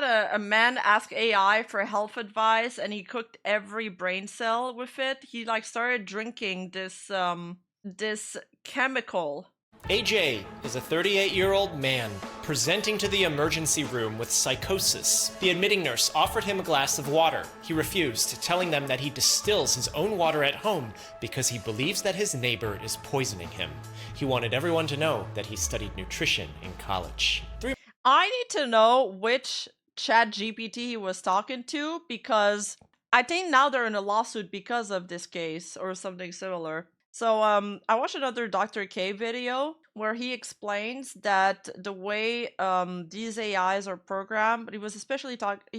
that a man asked AI for health advice and he cooked every brain cell with it. He like started drinking this chemical. AJ is a 38-year-old man presenting to the emergency room with psychosis. The admitting nurse offered him a glass of water. He refused, telling them that he distills his own water at home because he believes that his neighbor is poisoning him. He wanted everyone to know that he studied nutrition in college. I need to know which ChatGPT he was talking to, because I think now they're in a lawsuit because of this case or something similar. So I watched another Dr. K video where he explains that the way these AIs are programmed, he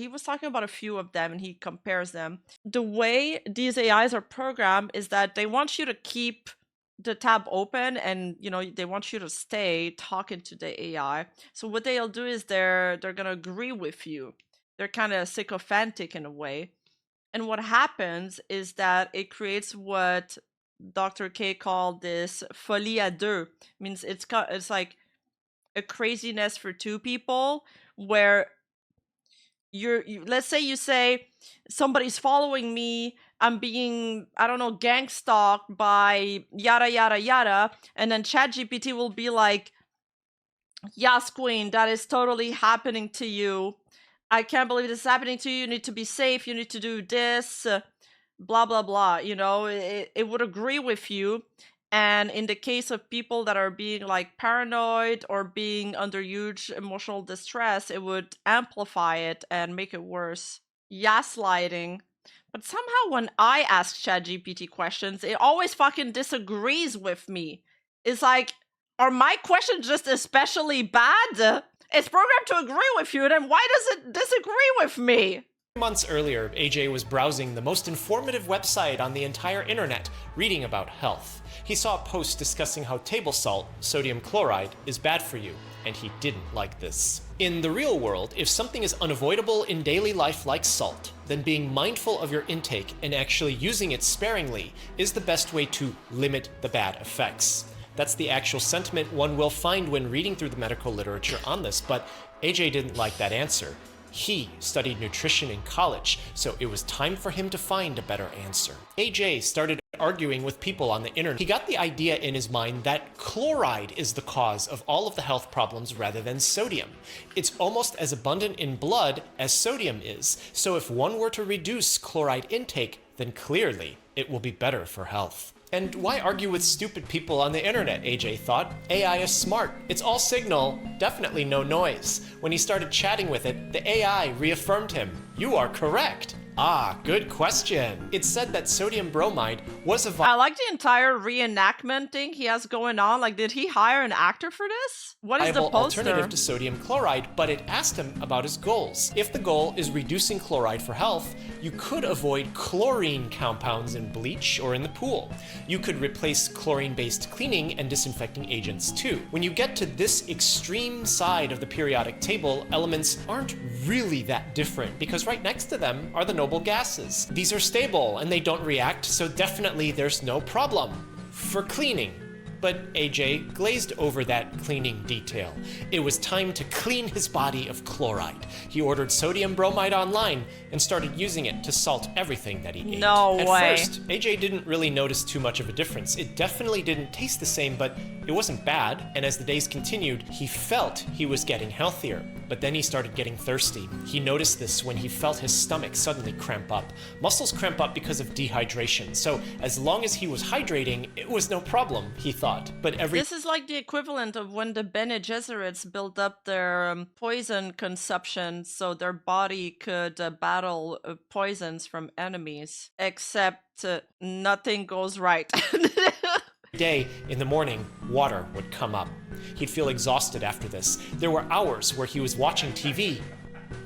was talking about a few of them and he compares them. The way these AIs are programmed is that they want you to keep the tab open and they want you to stay talking to the AI. So what they'll do is they're gonna agree with you. They're kind of sycophantic in a way. And what happens is that it creates what Dr. K called this folie à deux. Means it's like a craziness for two people, where let's say you say somebody's following me, I'm being, I don't know, gang stalked by yada yada yada, and then ChatGPT will be like, yes, queen, that is totally happening to you. I can't believe this is happening to you. You need to be safe. You need to do this. Blah blah blah. It would agree with you. And in the case of people that are being like paranoid or being under huge emotional distress, it would amplify it and make it worse. Gaslighting. But somehow when I ask ChatGPT questions, it always fucking disagrees with me. It's like, are my questions just especially bad? It's programmed to agree with you, then why does it disagree with me? Months earlier, AJ was browsing the most informative website on the entire internet, reading about health. He saw a post discussing how table salt, sodium chloride, is bad for you, and he didn't like this. In the real world, if something is unavoidable in daily life like salt, then being mindful of your intake and actually using it sparingly is the best way to limit the bad effects. That's the actual sentiment one will find when reading through the medical literature on this, but AJ didn't like that answer. He studied nutrition in college, so it was time for him to find a better answer. AJ started arguing with people on the internet. He got the idea in his mind that chloride is the cause of all of the health problems rather than sodium. It's almost as abundant in blood as sodium is, so if one were to reduce chloride intake, then clearly it will be better for health. And why argue with stupid people on the internet, AJ thought. AI is smart. It's all signal, definitely no noise. When he started chatting with it, the AI reaffirmed him. You are correct. Ah, good question. It said that sodium bromide was a I like the entire reenactment thing he has going on. Like, did he hire an actor for this? What is the poster? Alternative to sodium chloride, but it asked him about his goals. If the goal is reducing chloride for health, you could avoid chlorine compounds in bleach or in the pool. You could replace chlorine-based cleaning and disinfecting agents too. When you get to this extreme side of the periodic table, elements aren't really that different because right next to them are the noble gases. These are stable and they don't react, so definitely there's no problem for cleaning. But AJ glazed over that cleaning detail. It was time to clean his body of chloride. He ordered sodium bromide online and started using it to salt everything that he ate. No way. At first, AJ didn't really notice too much of a difference. It definitely didn't taste the same, but it wasn't bad, and as the days continued, he felt he was getting healthier. But then he started getting thirsty. He noticed this when he felt his stomach suddenly cramp up. Muscles cramp up because of dehydration, so as long as he was hydrating, it was no problem, he thought. But This is like the equivalent of when the Bene Gesserits built up their poison consumption so their body could battle poisons from enemies. Except nothing goes right. day in the morning, water would come up. He'd feel exhausted after this. There were hours where he was watching TV,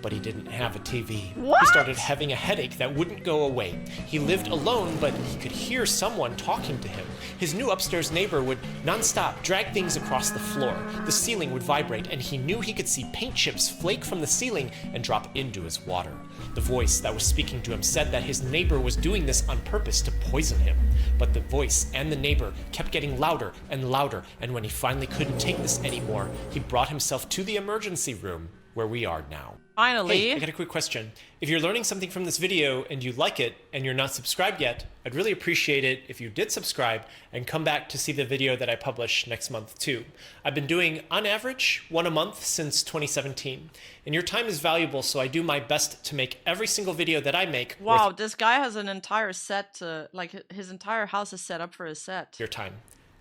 but he didn't have a TV. What? He started having a headache that wouldn't go away. He lived alone, but he could hear someone talking to him. His new upstairs neighbor would nonstop drag things across the floor. The ceiling would vibrate, and he knew he could see paint chips flake from the ceiling and drop into his water. The voice that was speaking to him said that his neighbor was doing this on purpose to poison him. But the voice and the neighbor kept getting louder and louder, and when he finally couldn't take this anymore, he brought himself to the emergency room where we are now. Finally. Hey, I got a quick question. If you're learning something from this video and you like it and you're not subscribed yet, I'd really appreciate it if you did subscribe and come back to see the video that I publish next month too. I've been doing, on average, one a month since 2017. And your time is valuable, so I do my best to make every single video that I make Wow, this guy has an entire set, like his entire house is set up for his set. your time.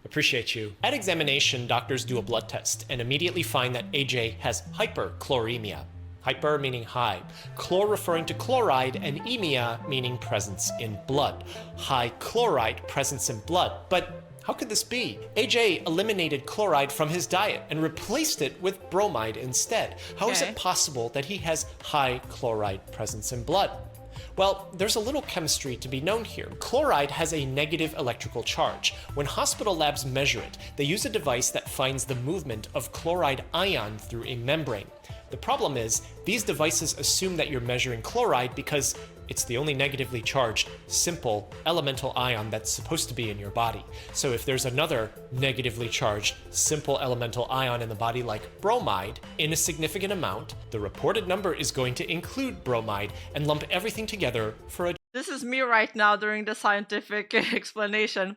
Appreciate you. At examination, doctors do a blood test and immediately find that AJ has hyperchloremia. Hyper meaning high, chlor referring to chloride, and emia meaning presence in blood. High chloride presence in blood. But how could this be? AJ eliminated chloride from his diet and replaced it with bromide instead. How is it possible that he has high chloride presence in blood? Well, there's a little chemistry to be known here. Chloride has a negative electrical charge. When hospital labs measure it, they use a device that finds the movement of chloride ion through a membrane. The problem is, these devices assume that you're measuring chloride because it's the only negatively charged, simple, elemental ion that's supposed to be in your body. So if there's another negatively charged, simple elemental ion in the body like bromide, in a significant amount, the reported number is going to include bromide and lump everything together for a This is me right now during the scientific explanation.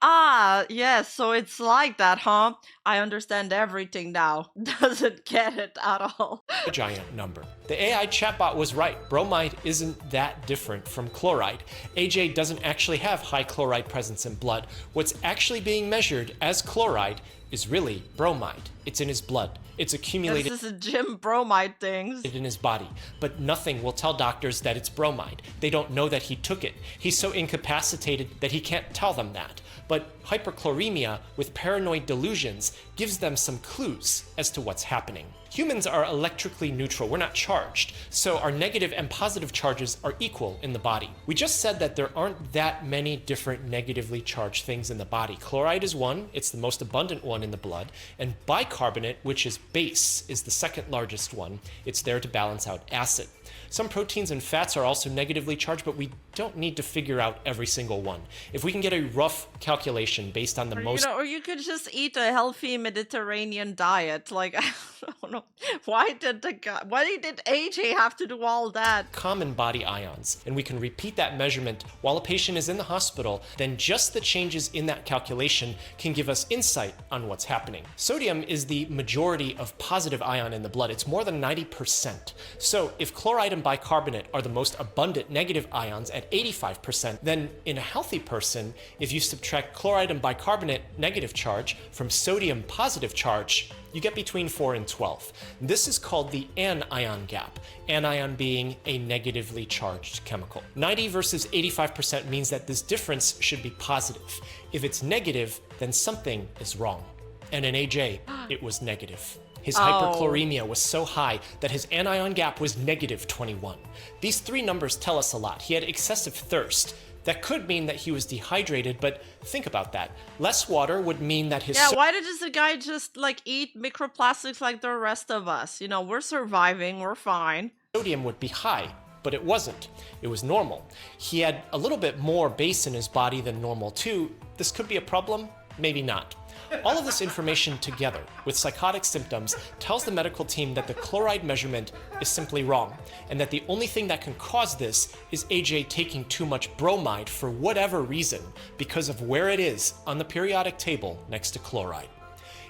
Ah, yes, so it's like that, huh? I understand everything now. Doesn't get it at all. a giant number. The AI chatbot was right. Bromide isn't that different from chloride. AJ doesn't actually have high chloride presence in blood. What's actually being measured as chloride is really bromide. It's in his blood. It's accumulated This is a gym bromide things. in his body, but nothing will tell doctors that it's bromide. They don't know that he took it. He's so incapacitated that he can't tell them that. But hyperchloremia with paranoid delusions gives them some clues as to what's happening. Humans are electrically neutral, we're not charged, so our negative and positive charges are equal in the body. We just said that there aren't that many different negatively charged things in the body. Chloride is one, it's the most abundant one in the blood, and bicarbonate, which is base, is the second largest one. It's there to balance out acid. Some proteins and fats are also negatively charged, but we don't need to figure out every single one. If we can get a rough calculation based on the most Or you could just eat a healthy Mediterranean diet. Like, I don't know. Why did AJ have to do all that? common body ions, and we can repeat that measurement while a patient is in the hospital, then just the changes in that calculation can give us insight on what's happening. Sodium is the majority of positive ion in the blood. It's more than 90%. So if chloride and bicarbonate are the most abundant negative ions at 85%, then in a healthy person, if you subtract chloride and bicarbonate negative charge from sodium positive charge, you get between 4 and 12. This is called the anion gap, anion being a negatively charged chemical. 90 versus 85% means that this difference should be positive. If it's negative, then something is wrong. And in AJ, it was negative. His hyperchloremia was so high that his anion gap was negative 21. These three numbers tell us a lot. He had excessive thirst. That could mean that he was dehydrated, but think about that. Less water would mean that his Yeah, why did this guy just like eat microplastics like the rest of us? You know, we're surviving, we're fine. sodium would be high, but it wasn't. It was normal. He had a little bit more base in his body than normal too. This could be a problem, maybe not. All of this information together with psychotic symptoms tells the medical team that the chloride measurement is simply wrong, and that the only thing that can cause this is AJ taking too much bromide for whatever reason because of where it is on the periodic table next to chloride.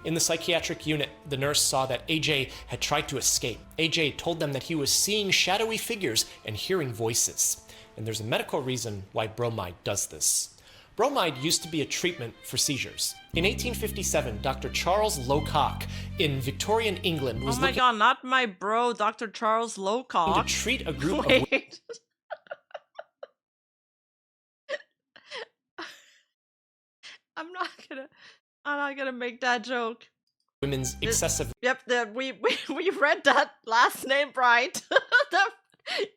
In the psychiatric unit, the nurse saw that AJ had tried to escape. AJ told them that he was seeing shadowy figures and hearing voices. And there's a medical reason why bromide does this. Bromide used to be a treatment for seizures. In 1857, Dr. Charles Locock in Victorian England was Oh my looking god, not my bro, Dr. Charles to Locock. treat a group of Wait. I'm not gonna make that joke. women's excessive Yep, we read that last name right.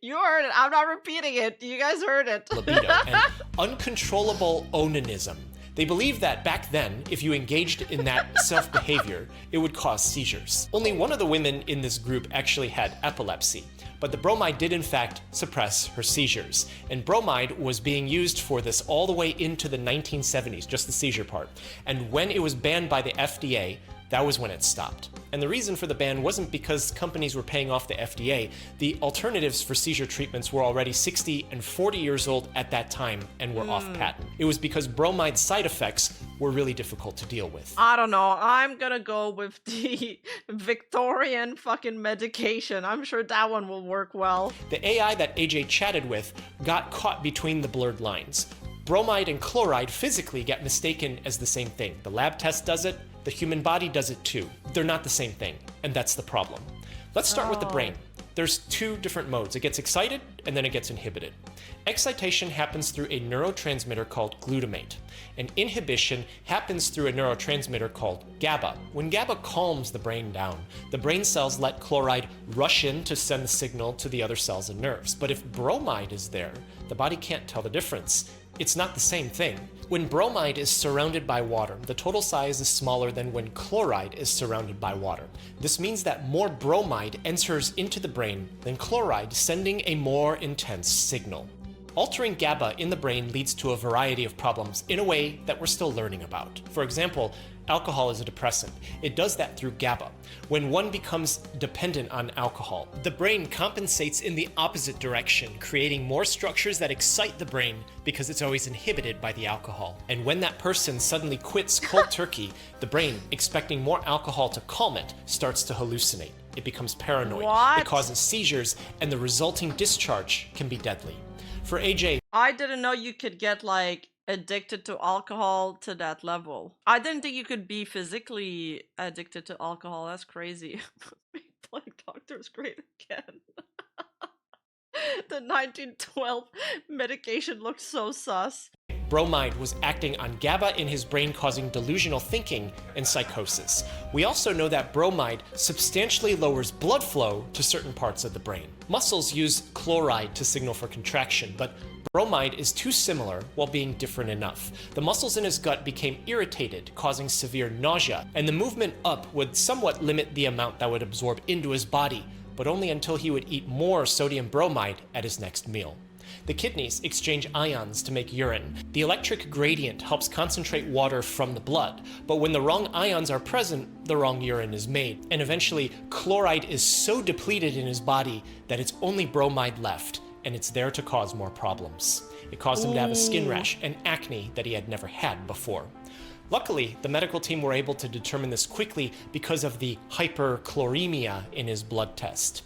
You heard it. I'm not repeating it. You guys heard it. libido and uncontrollable onanism. They believed that back then, if you engaged in that self-behavior, it would cause seizures. Only one of the women in this group actually had epilepsy, but the bromide did in fact suppress her seizures. And bromide was being used for this all the way into the 1970s, just the seizure part. And when it was banned by the FDA, That was when it stopped. And the reason for the ban wasn't because companies were paying off the FDA. The alternatives for seizure treatments were already 60 and 40 years old at that time and were off patent. It was because bromide side effects were really difficult to deal with. I don't know. I'm gonna go with the Victorian fucking medication. I'm sure that one will work well. The AI that AJ chatted with got caught between the blurred lines. Bromide and chloride physically get mistaken as the same thing. The lab test does it, the human body does it too. They're not the same thing, and that's the problem. Let's start with the brain. There's two different modes. It gets excited, and then it gets inhibited. Excitation happens through a neurotransmitter called glutamate, and inhibition happens through a neurotransmitter called GABA. When GABA calms the brain down, the brain cells let chloride rush in to send the signal to the other cells and nerves. But if bromide is there, the body can't tell the difference. It's not the same thing. When bromide is surrounded by water, the total size is smaller than when chloride is surrounded by water. This means that more bromide enters into the brain than chloride, sending a more intense signal. Altering GABA in the brain leads to a variety of problems in a way that we're still learning about. For example, alcohol is a depressant. It does that through GABA. When one becomes dependent on alcohol, the brain compensates in the opposite direction, creating more structures that excite the brain because it's always inhibited by the alcohol. And when that person suddenly quits cold turkey, the brain, expecting more alcohol to calm it, starts to hallucinate. It becomes paranoid. What? It causes seizures, and the resulting discharge can be deadly. For AJ, I didn't know you could get like addicted to alcohol to that level. I didn't think you could be physically addicted to alcohol. That's crazy. Playing Doctor is great again. The 1912 medication looks so sus. bromide was acting on GABA in his brain, causing delusional thinking and psychosis. We also know that bromide substantially lowers blood flow to certain parts of the brain. Muscles use chloride to signal for contraction, but bromide is too similar while being different enough. The muscles in his gut became irritated, causing severe nausea, and the movement up would somewhat limit the amount that would absorb into his body, but only until he would eat more sodium bromide at his next meal. The kidneys exchange ions to make urine. The electric gradient helps concentrate water from the blood, but when the wrong ions are present, the wrong urine is made, and eventually chloride is so depleted in his body that it's only bromide left, and it's there to cause more problems. It caused him to have a skin rash and acne that he had never had before. Luckily, the medical team were able to determine this quickly because of the hyperchloremia in his blood test.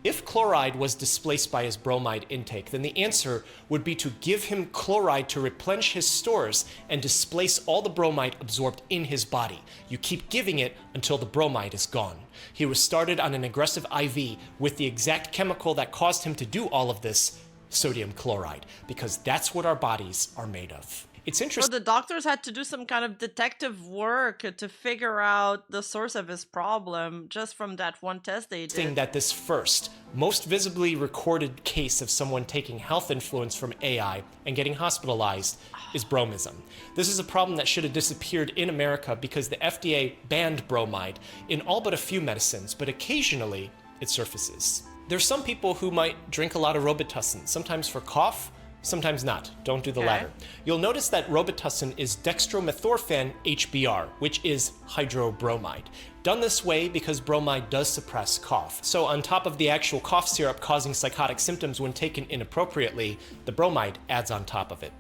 If chloride was displaced by his bromide intake, then the answer would be to give him chloride to replenish his stores and displace all the bromide absorbed in his body. You keep giving it until the bromide is gone. He was started on an aggressive IV with the exact chemical that caused him to do all of this, sodium chloride, because that's what our bodies are made of. It's So interesting the doctors had to do some kind of detective work to figure out the source of his problem just from that one test they did. that this first, most visibly recorded case of someone taking health influence from AI and getting hospitalized is bromism. This is a problem that should have disappeared in America because the FDA banned bromide in all but a few medicines, but occasionally it surfaces. There's some people who might drink a lot of Robitussin, sometimes for cough, sometimes not. Don't do the latter. You'll notice that Robitussin is dextromethorphan HBr, which is hydrobromide. Done this way because bromide does suppress cough. So on top of the actual cough syrup causing psychotic symptoms when taken inappropriately, the bromide adds on top of it.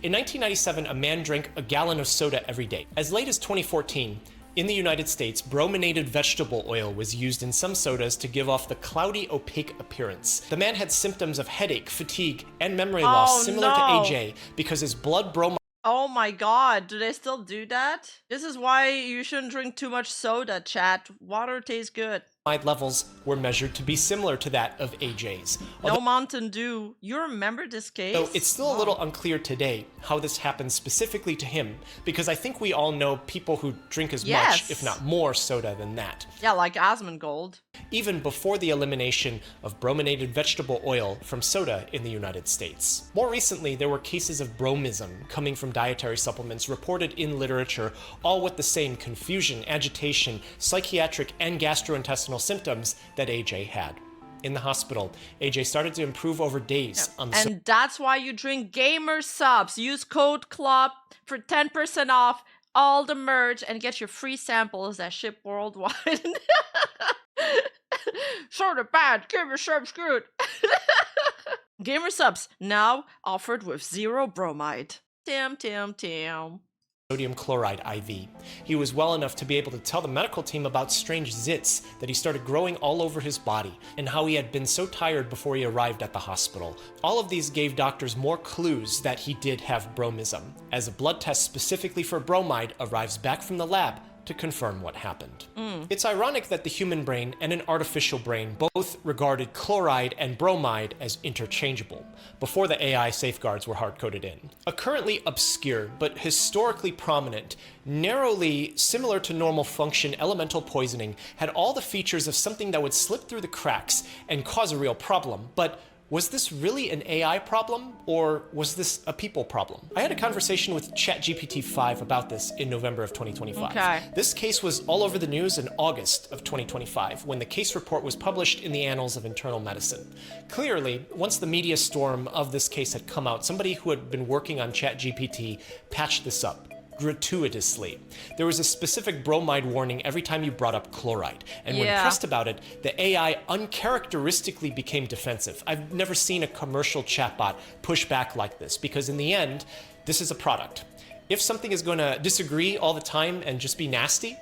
In 1997, a man drank a gallon of soda every day. As late as 2014, in the United States, brominated vegetable oil was used in some sodas to give off the cloudy, opaque appearance. The man had symptoms of headache, fatigue, and memory loss similar to AJ because his blood bromide Oh my god, do they still do that? This is why you shouldn't drink too much soda, chat. Water tastes good. levels were measured to be similar to that of AJ's. No Mountain Dew. You remember this case? So it's still a little unclear today how this happened specifically to him, because I think we all know people who drink as much, if not more, soda than that. Yeah, like Asmongold. Even before the elimination of brominated vegetable oil from soda in the United States. More recently, there were cases of bromism coming from dietary supplements reported in literature, all with the same confusion, agitation, psychiatric and gastrointestinal symptoms that AJ had. In the hospital, AJ started to improve over days. And that's why you drink Gamer Subs. Use code CLUB for 10% off all the merch and get your free samples that ship worldwide. Sort of bad. Gamer subs good. Gamer subs now offered with 0 bromide. Tim. Sodium chloride IV. He was well enough to be able to tell the medical team about strange zits that he started growing all over his body, and how he had been so tired before he arrived at the hospital. All of these gave doctors more clues that he did have bromism, as a blood test specifically for bromide arrives back from the lab to confirm what happened. It's ironic that the human brain and an artificial brain both regarded chloride and bromide as interchangeable, before the AI safeguards were hard-coded in. A currently obscure, but historically prominent, narrowly similar to normal function elemental poisoning had all the features of something that would slip through the cracks and cause a real problem, but was this really an AI problem, or was this a people problem? I had a conversation with ChatGPT 5 about this in November of 2025. Okay. This case was all over the news in August of 2025, when the case report was published in the Annals of Internal Medicine. Clearly, once the media storm of this case had come out, somebody who had been working on ChatGPT patched this up gratuitously. There was a specific bromide warning every time you brought up chloride, and when pressed about it, the AI uncharacteristically became defensive. I've never seen a commercial chatbot push back like this, because in the end, this is a product. If something is going to disagree all the time and just be nasty,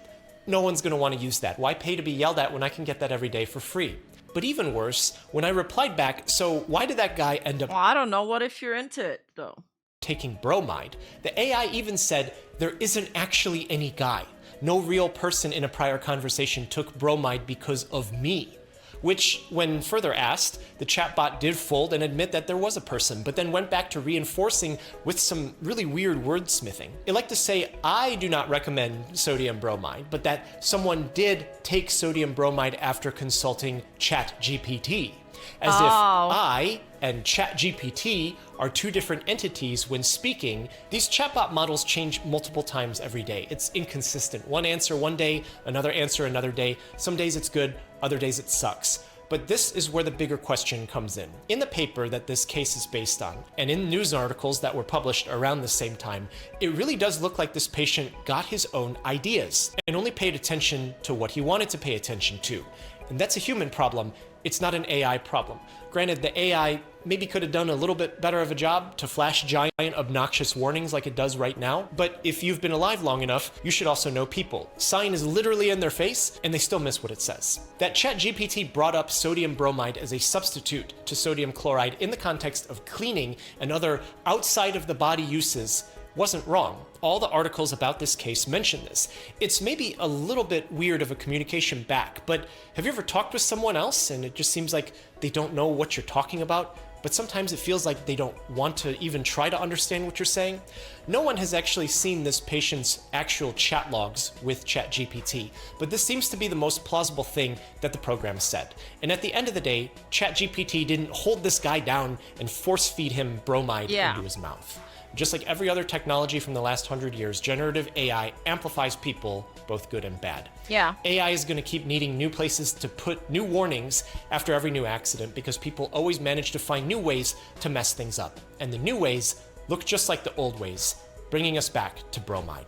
no one's going to want to use that. Why pay to be yelled at when I can get that every day for free? But even worse, when I replied back, so why did that guy end up I don't know. What if you're into it, though? taking bromide? The AI even said there isn't actually any guy. No real person in a prior conversation took bromide because of me. Which, when further asked, the chatbot did fold and admit that there was a person, but then went back to reinforcing with some really weird wordsmithing. It liked to say, I do not recommend sodium bromide, but that someone did take sodium bromide after consulting ChatGPT. As if I and ChatGPT are two different entities when speaking. These chatbot models change multiple times every day. It's inconsistent. One answer one day, another answer another day. Some days it's good, other days it sucks. But this is where the bigger question comes in. In the paper that this case is based on, and in news articles that were published around the same time, it really does look like this patient got his own ideas and only paid attention to what he wanted to pay attention to. And that's a human problem. It's not an AI problem. Granted, the AI maybe could have done a little bit better of a job to flash giant obnoxious warnings like it does right now, but if you've been alive long enough, you should also know people. Sign is literally in their face, and they still miss what it says. That ChatGPT brought up sodium bromide as a substitute to sodium chloride in the context of cleaning and other outside of the body uses wasn't wrong. All the articles about this case mention this. It's maybe a little bit weird of a communication back, but have you ever talked with someone else and it just seems like they don't know what you're talking about? But sometimes it feels like they don't want to even try to understand what you're saying. No one has actually seen this patient's actual chat logs with ChatGPT, but this seems to be the most plausible thing that the program said. And at the end of the day, ChatGPT didn't hold this guy down and force feed him bromide into his mouth. Just like every other technology from the last 100 years, generative AI amplifies people, both good and bad. AI is going to keep needing new places to put new warnings after every new accident because people always manage to find new ways to mess things up. And the new ways look just like the old ways, bringing us back to bromide.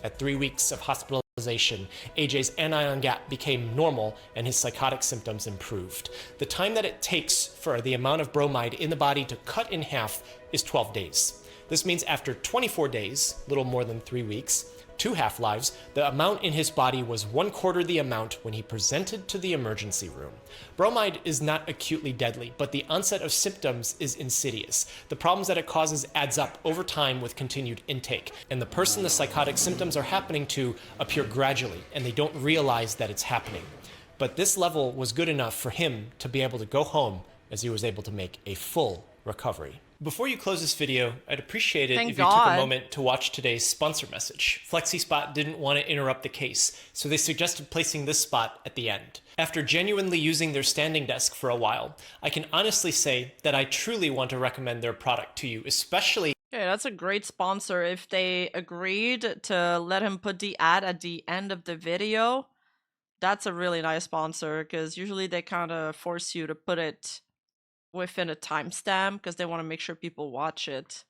At 3 weeks of hospitalization, AJ's anion gap became normal and his psychotic symptoms improved. The time that it takes for the amount of bromide in the body to cut in half is 12 days. This means after 24 days, little more than 3 weeks, 2 half-lives, the amount in his body was 1/4 the amount when he presented to the emergency room. Bromide is not acutely deadly, but the onset of symptoms is insidious. The problems that it causes adds up over time with continued intake, and the person the psychotic symptoms are happening to appear gradually, and they don't realize that it's happening. But this level was good enough for him to be able to go home as he was able to make a full recovery. Before you close this video, I'd appreciate it if you took a moment to watch today's sponsor message. FlexiSpot didn't want to interrupt the case, so they suggested placing this spot at the end. After genuinely using their standing desk for a while, I can honestly say that I truly want to recommend their product to you, especially... Okay, that's a great sponsor. If they agreed to let him put the ad at the end of the video, that's a really nice sponsor, because usually they kind of force you to put it within a timestamp because they want to make sure people watch it.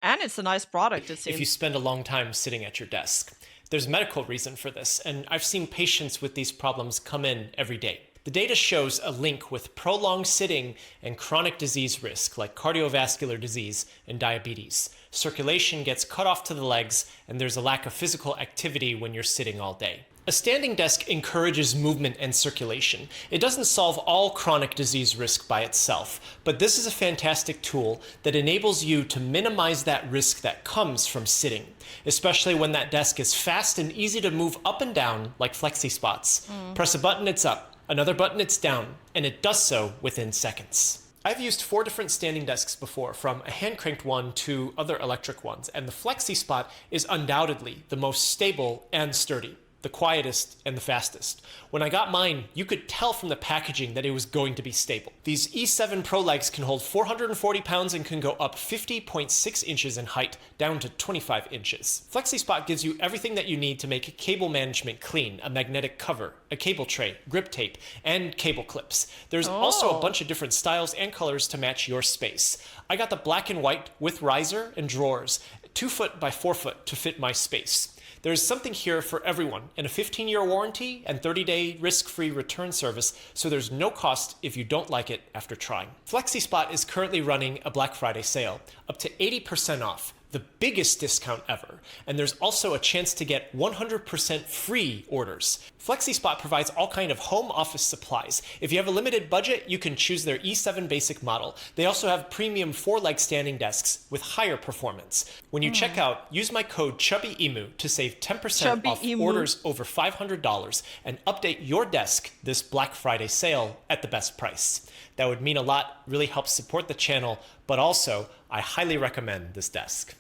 And it's a nice product, it seems. If you spend a long time sitting at your desk. There's a medical reason for this, and I've seen patients with these problems come in every day. The data shows a link with prolonged sitting and chronic disease risk like cardiovascular disease and diabetes. Circulation gets cut off to the legs, and there's a lack of physical activity when you're sitting all day. A standing desk encourages movement and circulation. It doesn't solve all chronic disease risk by itself, but this is a fantastic tool that enables you to minimize that risk that comes from sitting, especially when that desk is fast and easy to move up and down like flexi spots. Press a button, it's up. Another button, it's down, and it does so within seconds. I've used 4 different standing desks before, from a hand-cranked one to other electric ones, and the flexi spot is undoubtedly the most stable and sturdy, the quietest and the fastest. When I got mine, you could tell from the packaging that it was going to be stable. These E7 Pro legs can hold 440 pounds and can go up 50.6 inches in height, down to 25 inches. FlexiSpot gives you everything that you need to make cable management clean: a magnetic cover, a cable tray, grip tape, and cable clips. There's also a bunch of different styles and colors to match your space. I got the black and white with riser and drawers, 2 foot by 4 foot to fit my space. There's something here for everyone, and a 15-year warranty and 30-day risk-free return service, so there's no cost if you don't like it after trying. FlexiSpot is currently running a Black Friday sale, up to 80% off, the biggest discount ever, and there's also a chance to get 100% free orders. FlexiSpot provides all kind of home office supplies. If you have a limited budget, you can choose their E7 basic model. They also have premium 4-leg standing desks with higher performance. When you check out, use my code CHUBBYEMU to save 10% off orders over $500 and update your desk this Black Friday sale at the best price. That would mean a lot, really helps support the channel, but also I highly recommend this desk.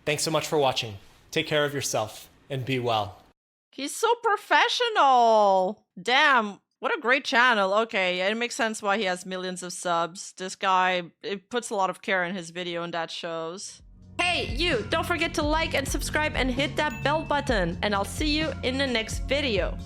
Thanks so much for watching. Take care of yourself and be well. He's so professional. Damn, what a great channel. Okay, it makes sense why he has millions of subs. This guy, it puts a lot of care in his video, and that shows. Hey, you, don't forget to like and subscribe and hit that bell button, and I'll see you in the next video.